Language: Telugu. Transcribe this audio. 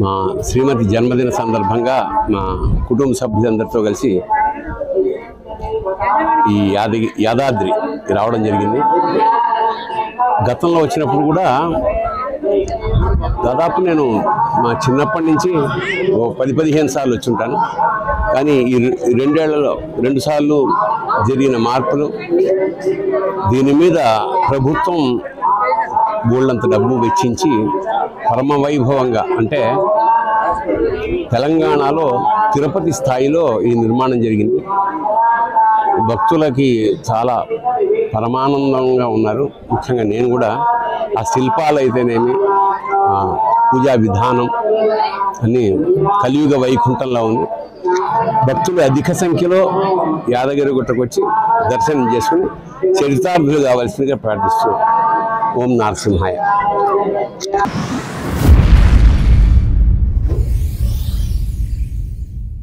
మా శ్రీమతి జన్మదిన సందర్భంగా మా కుటుంబ సభ్యులందరితో కలిసి ఈ యాదాద్రి రావడం జరిగింది. గతంలో వచ్చినప్పుడు కూడా దాదాపు నేను మా చిన్నప్పటి నుంచి 10-15 సార్లు వచ్చి ఉంటాను. కానీ ఈ 2 ఏళ్లలో 2 సార్లు జరిగిన మార్పులు, దీని మీద ప్రభుత్వం గోల్డంత డబ్బు వెచ్చించి పరమ వైభవంగా, అంటే తెలంగాణలో తిరుపతి స్థాయిలో ఈ నిర్మాణం జరిగింది. భక్తులకి చాలా పరమానందంగా ఉన్నారు. ముఖ్యంగా నేను కూడా ఆ శిల్పాలు అయితేనేమి, పూజా విధానం అన్నీ కలియుగ వైకుంఠంలో ఉంది. భక్తులు అధిక సంఖ్యలో యాదగిరిగుట్టకు వచ్చి దర్శనం చేసుకుని చరితార్థులు కావాల్సిందిగా ప్రార్థిస్తూ ఓం నరసింహాయ.